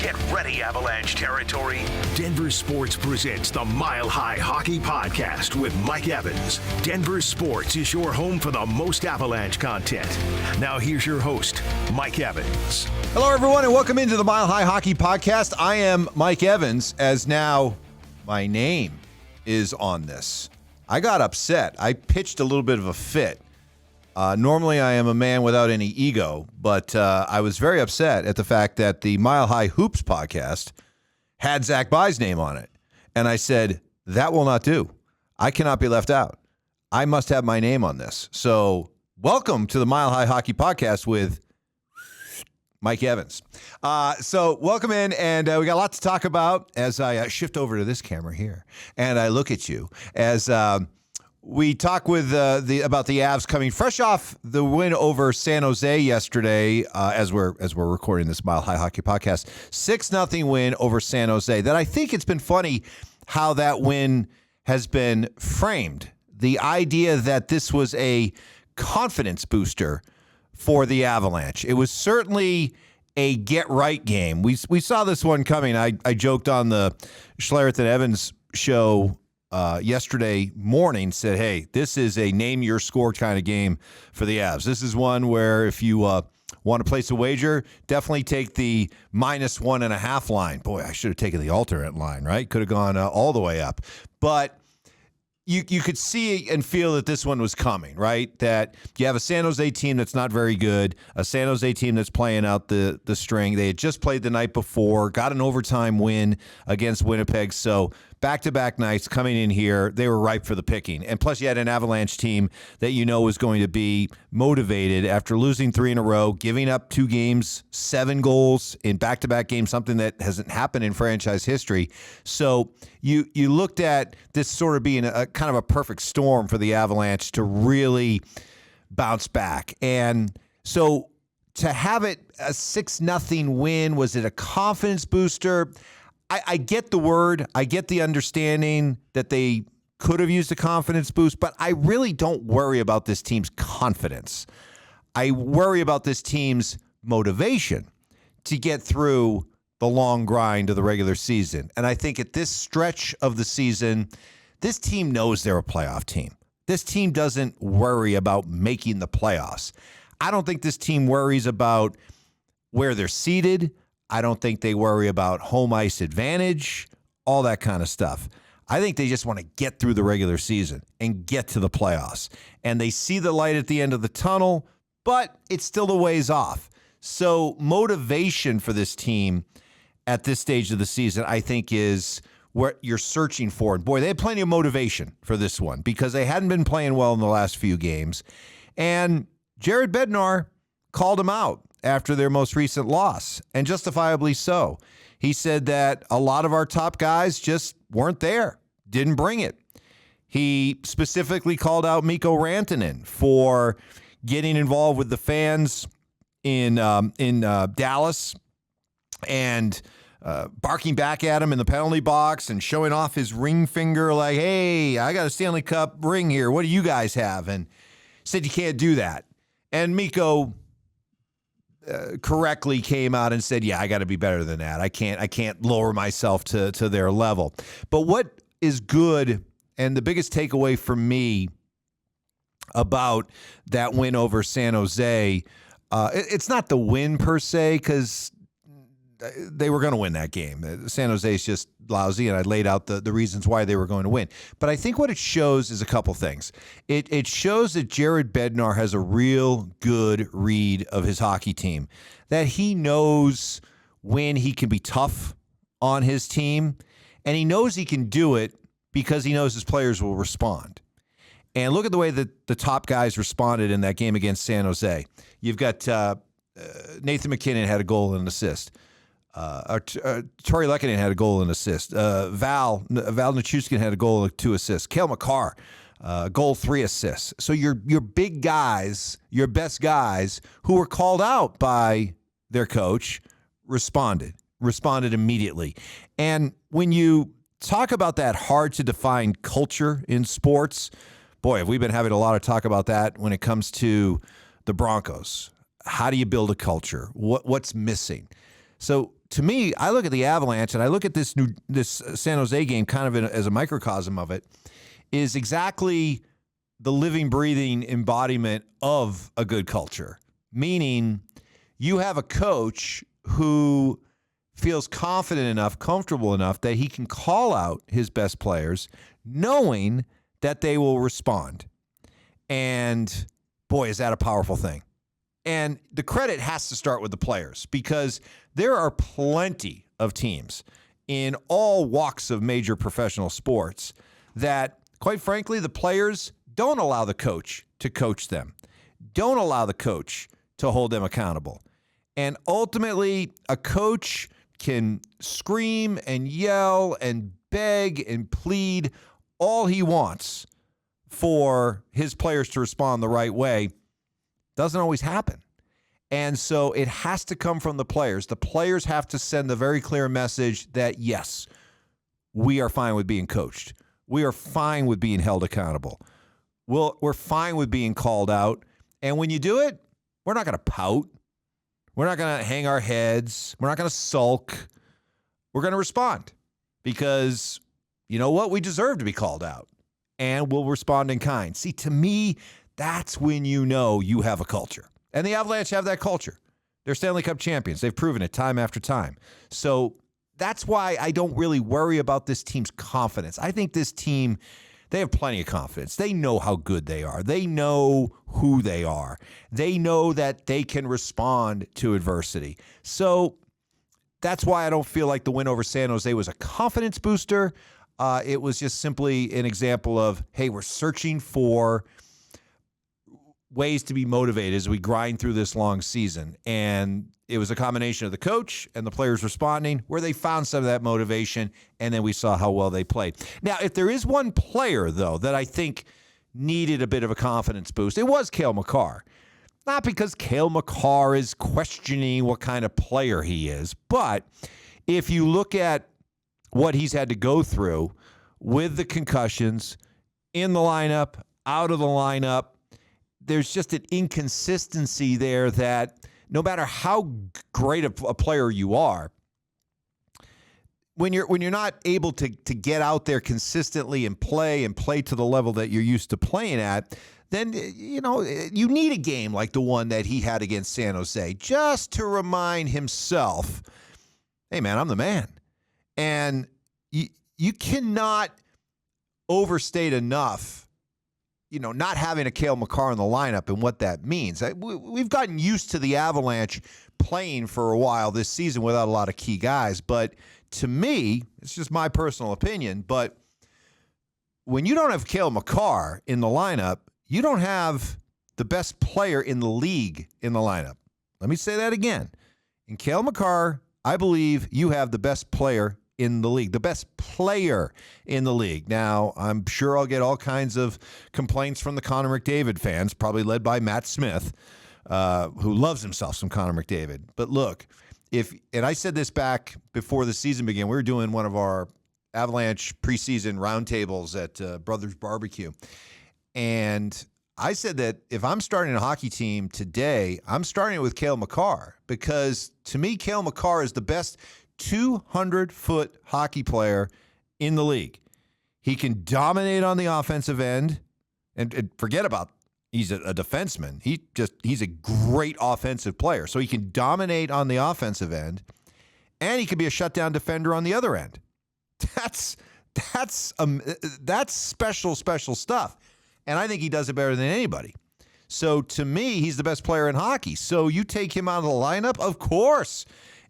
Get ready, Avalanche territory. Denver Sports presents the Mile High Hockey Podcast with Mike Evans. Denver Sports is your home for the most Avalanche content. Now here's your host, Mike Evans. Hello, everyone, and welcome into the Mile High Hockey Podcast. I am Mike Evans, as now my name is on this. I got upset. I pitched a little bit of a fit. Normally, I am a man without any ego, but I was very upset at the fact that the Mile High Hoops podcast had Zach Bye's name on it. And I said, that will not do. I cannot be left out. I must have my name on this. So welcome to the Mile High Hockey Podcast with Mike Evans. So welcome in, and we got a lot to talk about as I shift over to this camera here, and I look at you as we talk with about the Avs coming fresh off the win over San Jose yesterday. As we're recording this Mile High Hockey Podcast, 6-0 win over San Jose. That I think it's been funny how that win has been framed. The idea that this was a confidence booster for the Avalanche. It was certainly a get-right game. We saw this one coming. I joked on the Schlereth and Evans show yesterday morning, said, hey, this is a name-your-score kind of game for the Avs. This is one where if you want to place a wager, definitely take the -1.5 line. Boy, I should have taken the alternate line, right? Could have gone all the way up. But you could see and feel that this one was coming, right? That you have a San Jose team that's not very good, a San Jose team that's playing out the string. They had just played the night before, got an overtime win against Winnipeg. So back-to-back nights coming in here, they were ripe for the picking. And plus you had an Avalanche team that you know was going to be motivated after losing 3 in a row, giving up 2 games, 7 goals in back-to-back games, something that hasn't happened in franchise history. So you looked at this sort of being a kind of a perfect storm for the Avalanche to really bounce back. And so to have it a 6-0 win, was it a confidence booster? I get the word. I get the understanding that they could have used a confidence boost, but I really don't worry about this team's confidence. I worry about this team's motivation to get through the long grind of the regular season. And I think at this stretch of the season, this team knows they're a playoff team. This team doesn't worry about making the playoffs. I don't think this team worries about where they're seated. I don't think they worry about home ice advantage, all that kind of stuff. I think they just want to get through the regular season and get to the playoffs. And they see the light at the end of the tunnel, but it's still a ways off. So motivation for this team at this stage of the season, I think, is what you're searching for. And boy, they had plenty of motivation for this one because they hadn't been playing well in the last few games. And Jared Bednar called him out after their most recent loss, and justifiably so. He said that a lot of our top guys just weren't there, didn't bring it. He specifically called out Mikko Rantanen for getting involved with the fans in Dallas and barking back at him in the penalty box and showing off his ring finger like, hey, I got a Stanley Cup ring here. What do you guys have? And said you can't do that. And Mikko correctly came out and said, yeah, I got to be better than that. I can't lower myself to their level. But what is good, and the biggest takeaway for me about that win over San Jose, it's not the win per se, because they were going to win that game. San Jose is just lousy, and I laid out the reasons why they were going to win. But I think what it shows is a couple things. It shows that Jared Bednar has a real good read of his hockey team, that he knows when he can be tough on his team, and he knows he can do it because he knows his players will respond. And look at the way that the top guys responded in that game against San Jose. You've got Nathan MacKinnon had a goal and an assist. Tori Lehkonen had a goal and assist. Val Nichushkin had a goal and 2 assists. Cale Makar, goal, 3 assists. So your big guys, your best guys who were called out by their coach responded immediately. And when you talk about that hard to define culture in sports, boy, have we been having a lot of talk about that when it comes to the Broncos. How do you build a culture? What's missing? So to me, I look at the Avalanche and I look at this San Jose game kind of as a microcosm of it, is exactly the living, breathing embodiment of a good culture. Meaning you have a coach who feels confident enough, comfortable enough that he can call out his best players knowing that they will respond. And boy, is that a powerful thing. And the credit has to start with the players because there are plenty of teams in all walks of major professional sports that, quite frankly, the players don't allow the coach to coach them, don't allow the coach to hold them accountable. And ultimately, a coach can scream and yell and beg and plead all he wants for his players to respond the right way. Doesn't always happen. And so it has to come from the players. The players have to send the very clear message that, yes, we are fine with being coached. We are fine with being held accountable. We're fine with being called out. And when you do it, we're not going to pout. We're not going to hang our heads. We're not going to sulk. We're going to respond because, you know what? We deserve to be called out. And we'll respond in kind. See, to me, that's when you know you have a culture. And the Avalanche have that culture. They're Stanley Cup champions. They've proven it time after time. So that's why I don't really worry about this team's confidence. I think this team, they have plenty of confidence. They know how good they are. They know who they are. They know that they can respond to adversity. So that's why I don't feel like the win over San Jose was a confidence booster. It was just simply an example of, hey, we're searching for ways to be motivated as we grind through this long season. And it was a combination of the coach and the players responding where they found some of that motivation, and then we saw how well they played. Now, if there is one player, though, that I think needed a bit of a confidence boost, it was Cale Makar. Not because Cale Makar is questioning what kind of player he is, but if you look at what he's had to go through with the concussions, in the lineup, out of the lineup, there's just an inconsistency there that no matter how great a player you are, when you're not able to get out there consistently and play to the level that you're used to playing at, then you need a game like the one that he had against San Jose just to remind himself, hey man, I'm the man. And you cannot overstate enough not having a Cale Makar in the lineup and what that means. We've gotten used to the Avalanche playing for a while this season without a lot of key guys. But to me, it's just my personal opinion, but when you don't have Cale Makar in the lineup, you don't have the best player in the league in the lineup. Let me say that again. In Cale Makar, I believe you have the best player in the league, the best player in the league. Now, I'm sure I'll get all kinds of complaints from the Connor McDavid fans, probably led by Matt Smith, who loves himself some Connor McDavid. But look, and I said this back before the season began, we were doing one of our Avalanche preseason roundtables at Brothers Barbecue. And I said that if I'm starting a hockey team today, I'm starting it with Cale Makar because to me, Cale Makar is the best 200-foot hockey player in the league. He can dominate on the offensive end, and forget about he's a defenseman. He's a great offensive player, so he can dominate on the offensive end, and he can be a shutdown defender on the other end. That's special stuff, and I think he does it better than anybody. So to me, he's the best player in hockey. So you take him out of the lineup, of course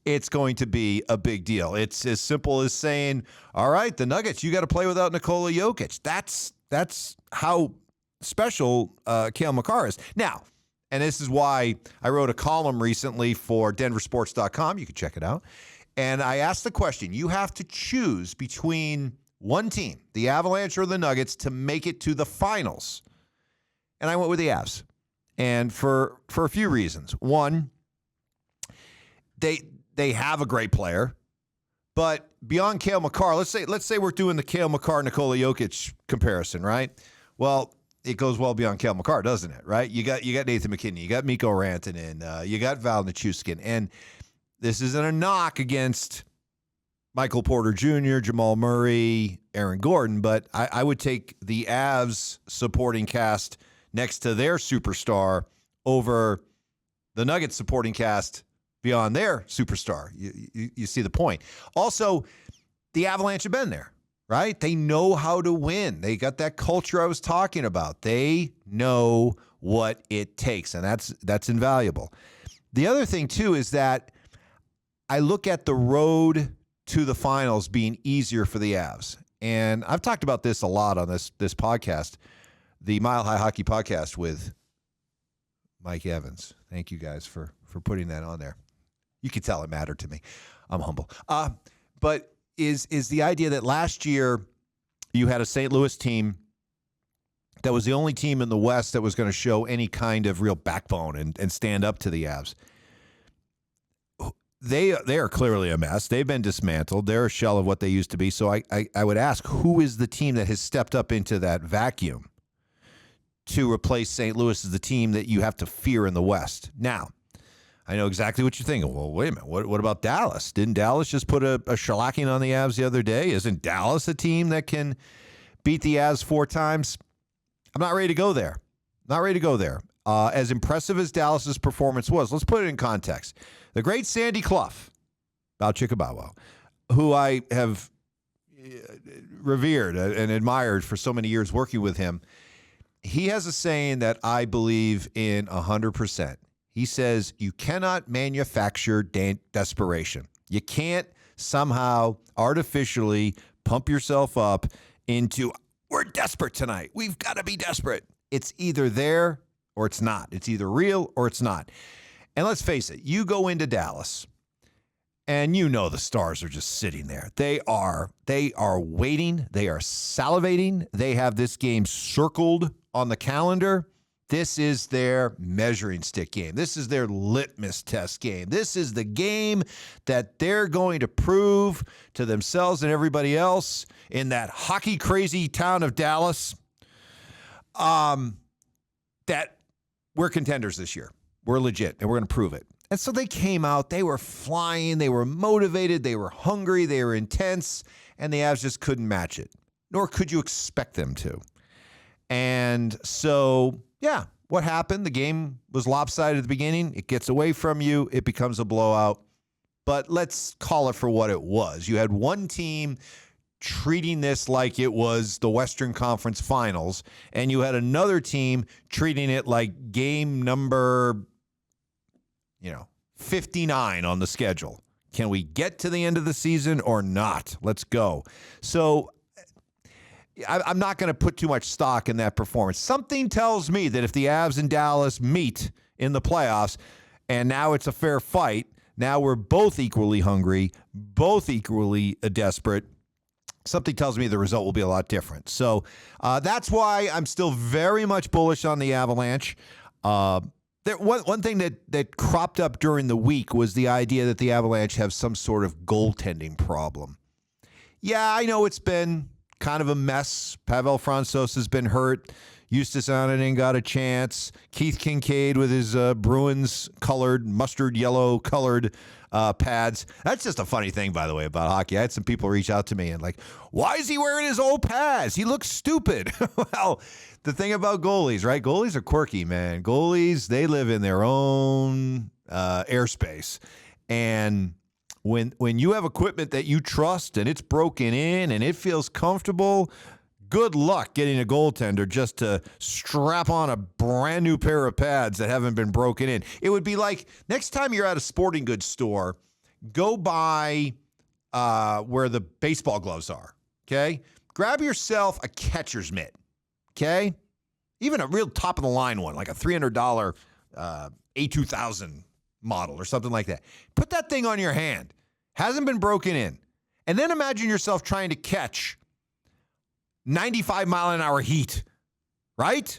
it's going to be a big deal. It's as simple as saying, all right, the Nuggets, you got to play without Nikola Jokic. That's how special Cale Makar is. Now, and this is why I wrote a column recently for denversports.com. You can check it out. And I asked the question, you have to choose between one team, the Avalanche or the Nuggets, to make it to the finals. And I went with the Avs. And for a few reasons. One, they have a great player, but beyond Cale Makar, let's say we're doing the Cale Makar Nikola Jokic comparison, right? Well, it goes well beyond Cale Makar, doesn't it? Right? You got Nathan McKinney, you got Mikko Rantanen, you got Val Nichushkin, and this isn't a knock against Michael Porter Jr., Jamal Murray, Aaron Gordon, but I would take the Avs supporting cast next to their superstar over the Nuggets supporting cast beyond their superstar. You see the point. Also, the Avalanche have been there, right? They know how to win. They got that culture I was talking about. They know what it takes, and that's invaluable. The other thing, too, is that I look at the road to the finals being easier for the Avs. And I've talked about this a lot on this podcast, the Mile High Hockey Podcast with Mike Evans. Thank you guys for putting that on there. You can tell it mattered to me. I'm humble. But is the idea that last year you had a St. Louis team that was the only team in the West that was going to show any kind of real backbone and stand up to the Avs. They are clearly a mess. They've been dismantled. They're a shell of what they used to be. So I would ask, who is the team that has stepped up into that vacuum to replace St. Louis as the team that you have to fear in the West? Now, I know exactly what you're thinking. Well, wait a minute. What about Dallas? Didn't Dallas just put a shellacking on the Avs the other day? Isn't Dallas a team that can beat the Avs 4 times? I'm not ready to go there. As impressive as Dallas's performance was, let's put it in context. The great Sandy Clough, Bao Chikabawo, who I have revered and admired for so many years working with him, he has a saying that I believe in 100%. He says, you cannot manufacture desperation. You can't somehow artificially pump yourself up into, we're desperate tonight. We've got to be desperate. It's either there or it's not. It's either real or it's not. And let's face it, you go into Dallas and you know the Stars are just sitting there. They are waiting. They are salivating. They have this game circled on the calendar. This is their measuring stick game. This is their litmus test game. This is the game that they're going to prove to themselves and everybody else in that hockey crazy town of Dallas that we're contenders this year. We're legit, and we're going to prove it. And so they came out. They were flying. They were motivated. They were hungry. They were intense. And the Avs just couldn't match it, nor could you expect them to. And so, yeah, what happened? The game was lopsided at the beginning. It gets away from you. It becomes a blowout. But let's call it for what it was. You had one team treating this like it was the Western Conference Finals, and you had another team treating it like game number 59 on the schedule. Can we get to the end of the season or not? Let's go. So I'm not going to put too much stock in that performance. Something tells me that if the Avs and Dallas meet in the playoffs, and now it's a fair fight, now we're both equally hungry, both equally desperate, something tells me the result will be a lot different. So that's why I'm still very much bullish on the Avalanche. One thing that cropped up during the week was the idea that the Avalanche have some sort of goaltending problem. Yeah, I know it's been kind of a mess. Pavel Francouz has been hurt. Justus Annunen got a chance. Keith Kincaid with his Bruins-colored, mustard yellow-colored pads. That's just a funny thing, by the way, about hockey. I had some people reach out to me and like, why is he wearing his old pads? He looks stupid. Well, the thing about goalies, right? Goalies are quirky, man. Goalies, they live in their own airspace. And when you have equipment that you trust and it's broken in and it feels comfortable, good luck getting a goaltender just to strap on a brand new pair of pads that haven't been broken in. It would be like next time you're at a sporting goods store, go by where the baseball gloves are, okay? Grab yourself a catcher's mitt, okay? Even a real top-of-the-line one, like a $300 A2000 model or something like that. Put that thing on your hand. Hasn't been broken in. And then imagine yourself trying to catch 95-mile-an-hour heat, right?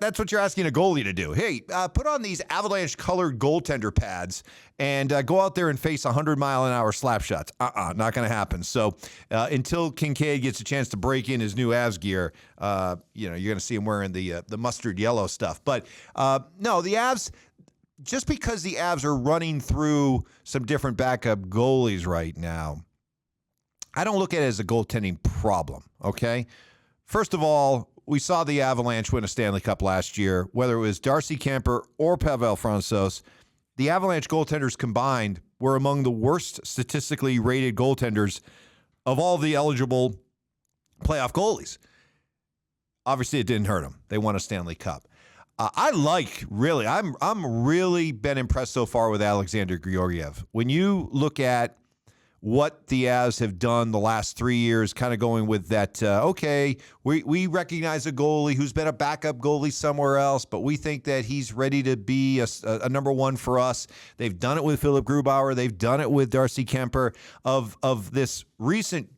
That's what you're asking a goalie to do. Hey, put on these Avalanche-colored goaltender pads and go out there and face 100-mile-an-hour slap shots. Not going to happen. So until Kincaid gets a chance to break in his new Avs gear, you're going to see him wearing the mustard yellow stuff. But no, the Avs, just because the Avs are running through some different backup goalies right now, I don't look at it as a goaltending problem, okay? First of all, we saw the Avalanche win a Stanley Cup last year. Whether it was Darcy Kemper or Pavel Francouz, the Avalanche goaltenders combined were among the worst statistically rated goaltenders of all the eligible playoff goalies. Obviously, it didn't hurt them. They won a Stanley Cup. I'm really been impressed so far with Alexander Georgiev. When you look at what the Avs have done the last 3 years, kind of going with that, we recognize a goalie who's been a backup goalie somewhere else, but we think that he's ready to be a number one for us. They've done it with Philip Grubauer. They've done it with Darcy Kemper. Of this recent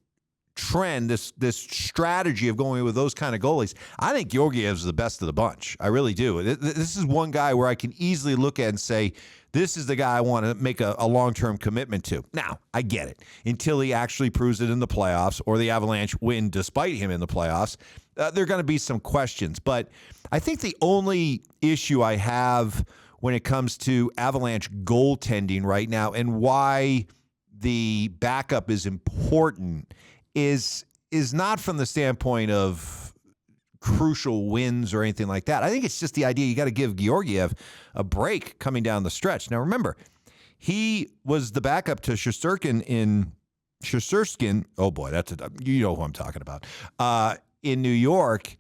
trend, this strategy of going with those kind of goalies, I think Georgiev's the best of the bunch. I really do. This is one guy where I can easily look at and say, this is the guy I want to make a long-term commitment to. Now, I get it. Until he actually proves it in the playoffs or the Avalanche win despite him in the playoffs, there are going to be some questions. But I think the only issue I have when it comes to Avalanche goaltending right now and why the backup is important is not from the standpoint of crucial wins or anything like that. I think it's just the idea you got to give Georgiev a break coming down the stretch. Now, remember, he was the backup to Shesterkin in Shesterkin. Oh boy, you know who I'm talking about. In New York,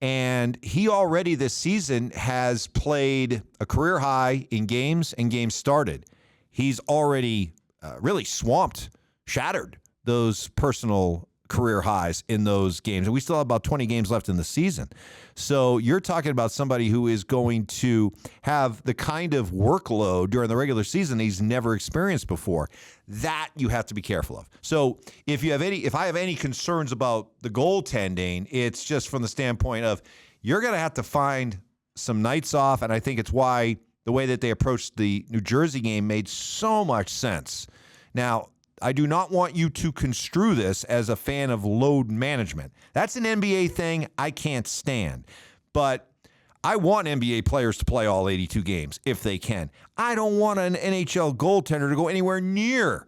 and he already this season has played a career high in games and games started. He's already really shattered those personal career highs in those games. And we still have about 20 games left in the season. So you're talking about somebody who is going to have the kind of workload during the regular season he's never experienced before. That you have to be careful of. So if I have any concerns about the goaltending, it's just from the standpoint of you're going to have to find some nights off. And I think it's why the way that they approached the New Jersey game made so much sense. Now, I do not want you to construe this as a fan of load management. That's an NBA thing I can't stand. But I want NBA players to play all 82 games if they can. I don't want an NHL goaltender to go anywhere near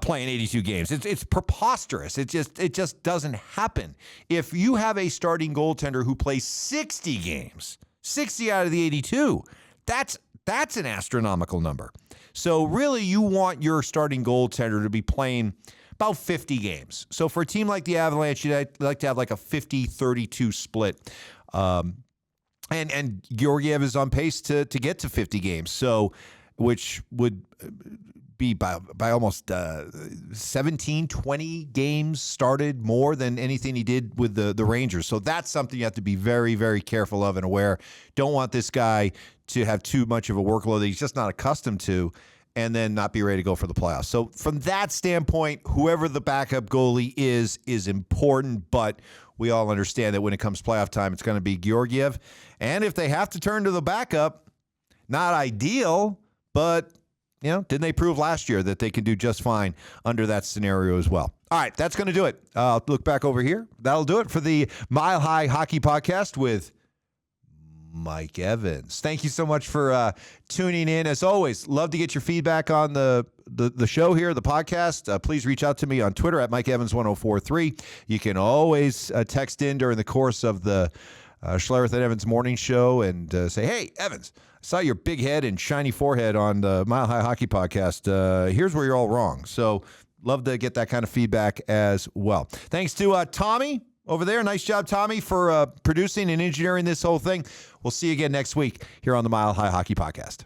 playing 82 games. It's preposterous. It just doesn't happen. If you have a starting goaltender who plays 60 games, 60 out of the 82, that's an astronomical number. So really, you want your starting goaltender to be playing about 50 games. So for a team like the Avalanche, you'd like to have like a 50-32 split. And Georgiev is on pace to get to 50 games, so which would be by almost 17, 20 games started more than anything he did with the Rangers. So that's something you have to be very, very careful of and aware. Don't want this guy to have too much of a workload that he's just not accustomed to and then not be ready to go for the playoffs. So from that standpoint, whoever the backup goalie is important, but we all understand that when it comes playoff time, it's going to be Georgiev. And if they have to turn to the backup, not ideal, but didn't they prove last year that they can do just fine under that scenario as well? All right, that's going to do it. I'll look back over here. That'll do it for the Mile High Hockey Podcast with Mike Evans. Thank you so much for tuning in. As always, love to get your feedback on the show here, the podcast. Please reach out to me on Twitter at MikeEvans1043. You can always text in during the course of the Schlereth and Evans morning show and say, hey, Evans, I saw your big head and shiny forehead on the Mile High Hockey Podcast. Here's where you're all wrong. So love to get that kind of feedback as well. Thanks to Tommy over there. Nice job, Tommy, for producing and engineering this whole thing. We'll see you again next week here on the Mile High Hockey Podcast.